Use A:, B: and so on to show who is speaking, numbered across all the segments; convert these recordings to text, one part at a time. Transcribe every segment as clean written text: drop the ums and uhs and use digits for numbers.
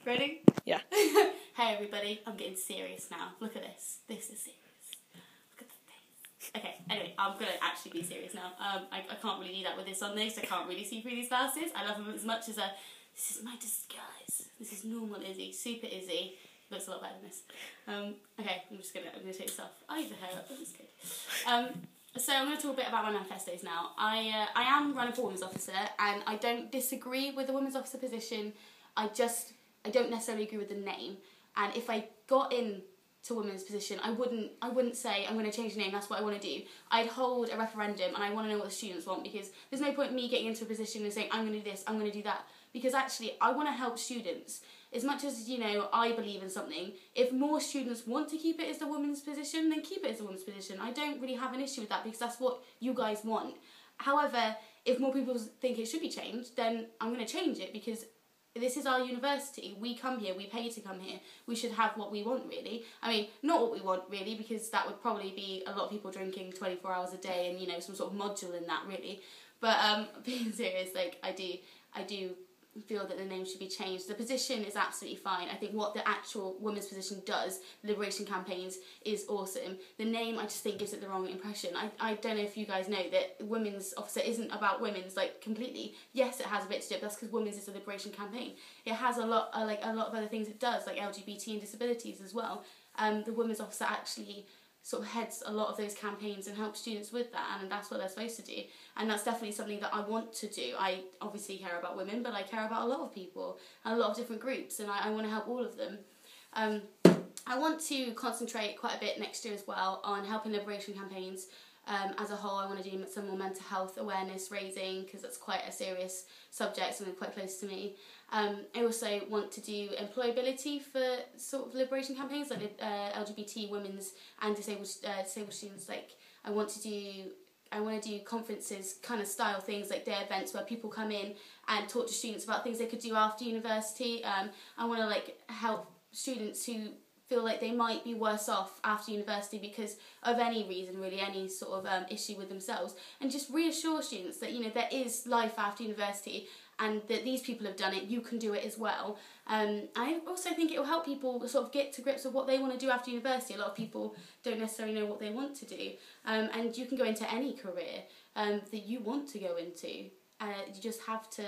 A: Ready?
B: Yeah.
A: Hey everybody, I'm getting serious now. Look at this. This is serious. Look at the face. Okay, anyway, I'm going to actually be serious now. I can't really do that with this on this. I can't really see through these glasses. I love them as much as this is my disguise. This is normal Izzy. Super Izzy. Looks a lot better than this. Okay, I'm gonna take this off. I leave the hair up, that's good. So I'm going to talk a bit about my manifestos now. I am running for women's officer, and I don't disagree with the women's officer position. I don't necessarily agree with the name. And if I got in to women's position, I wouldn't say I'm going to change the name, that's what I want to do. I'd hold a referendum, and I want to know what the students want, because there's no point in me getting into a position and saying I'm going to do this, I'm going to do that, because actually I want to help students. As much as, you know, I believe in something, if more students want to keep it as the women's position, then keep it as the women's position. I don't really have an issue with that, because that's what you guys want. However, if more people think it should be changed, then I'm going to change it, because this is our university. We come here, we pay to come here. We should have what we want, really. I mean, not what we want, really, because that would probably be a lot of people drinking 24 hours a day and, you know, some sort of module in that, really. But being serious, like, I do feel that the name should be changed. The position is absolutely fine. I think what the actual women's position does, liberation campaigns, is awesome. The name, I just think, gives it the wrong impression. I don't know if you guys know that women's officer isn't about women's, like, completely. Yes, it has a bit to do, but that's because women's is a liberation campaign. It has a lot of other things it does, like LGBT and disabilities as well. The women's officer actually sort of heads a lot of those campaigns and helps students with that, and that's what they're supposed to do. And that's definitely something that I want to do. I obviously care about women, but I care about a lot of people and a lot of different groups, and I want to help all of them. I want to concentrate quite a bit next year as well on helping liberation campaigns. As a whole, I want to do some more mental health awareness raising, because that's quite a serious subject, something quite close to me. I also want to do employability for sort of liberation campaigns, like LGBT, women's and disabled students. Like, I want to do conferences kind of style things, like day events where people come in and talk to students about things they could do after university. I want to like help students who feel like they might be worse off after university because of any reason, really, any sort of issue with themselves, and just reassure students that, you know, there is life after university, and that these people have done it, you can do it as well. I also think it will help people sort of get to grips with what they want to do after university. A lot of people don't necessarily know what they want to do, and you can go into any career that you want to go into. You just have to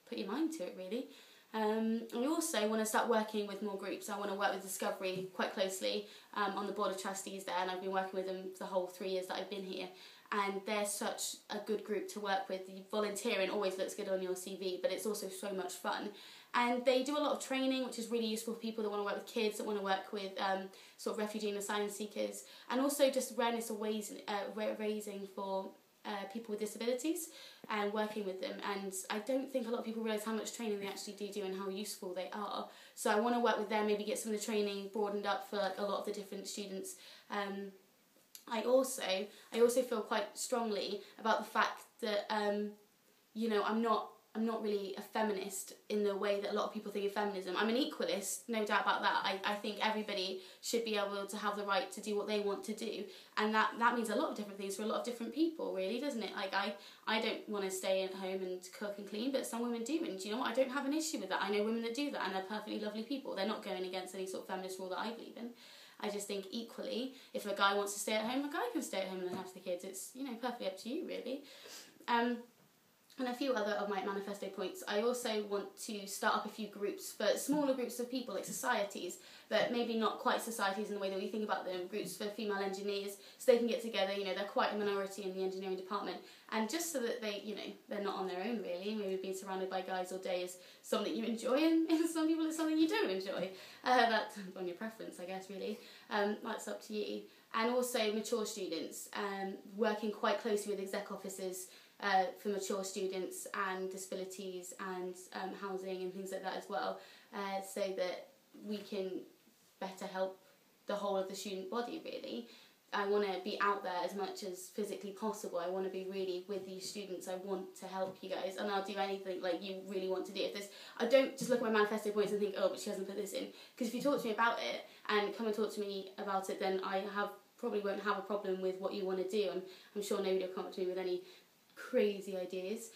A: put your mind to it, really. I also want to start working with more groups. I want to work with Discovery quite closely on the board of trustees there, and I've been working with them for the whole 3 years that I've been here. And they're such a good group to work with. The volunteering always looks good on your CV, but it's also so much fun. And they do a lot of training, which is really useful for people that want to work with kids, that want to work with sort of refugee and asylum seekers, and also just awareness of raising for people with disabilities and working with them. And I don't think a lot of people realise how much training they actually do and how useful they are. So I want to work with them, maybe get some of the training broadened up for like a lot of the different students. I also feel quite strongly about the fact that you know, I'm not really a feminist in the way that a lot of people think of feminism. I'm an equalist, no doubt about that. I think everybody should be able to have the right to do what they want to do, and that means a lot of different things for a lot of different people, really, doesn't it? Like, I don't want to stay at home and cook and clean, but some women do, and do you know what? I don't have an issue with that. I know women that do that, and they're perfectly lovely people. They're not going against any sort of feminist rule that I believe in. I just think equally, if a guy wants to stay at home, a guy can stay at home and have the kids. It's, you know, perfectly up to you, really. And a few other of my manifesto points. I also want to start up a few groups, for smaller groups of people, like societies, but maybe not quite societies in the way that we think about them, groups for female engineers, so they can get together. You know, they're quite a minority in the engineering department, and just so that they, you know, they're not on their own, really. Maybe being surrounded by guys all day is something you enjoy, and some people it's something you don't enjoy. That's on your preference, I guess, really. That's up to you. And also mature students, working quite closely with exec officers for mature students and disabilities and housing and things like that as well, so that we can better help the whole of the student body, really. I want to be out there as much as physically possible. I want to be really with these students. I want to help you guys, and I'll do anything like you really want to do. If there's, I don't just look at my manifesto points and think, oh, but she hasn't put this in. Because if you talk to me about it and come and talk to me about it, then I probably won't have a problem with what you want to do, and I'm sure nobody will come up to me with any crazy ideas.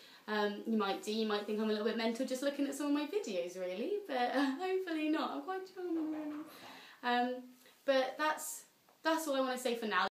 A: You might think I'm a little bit mental just looking at some of my videos, really, but hopefully But that's all I want to say for now.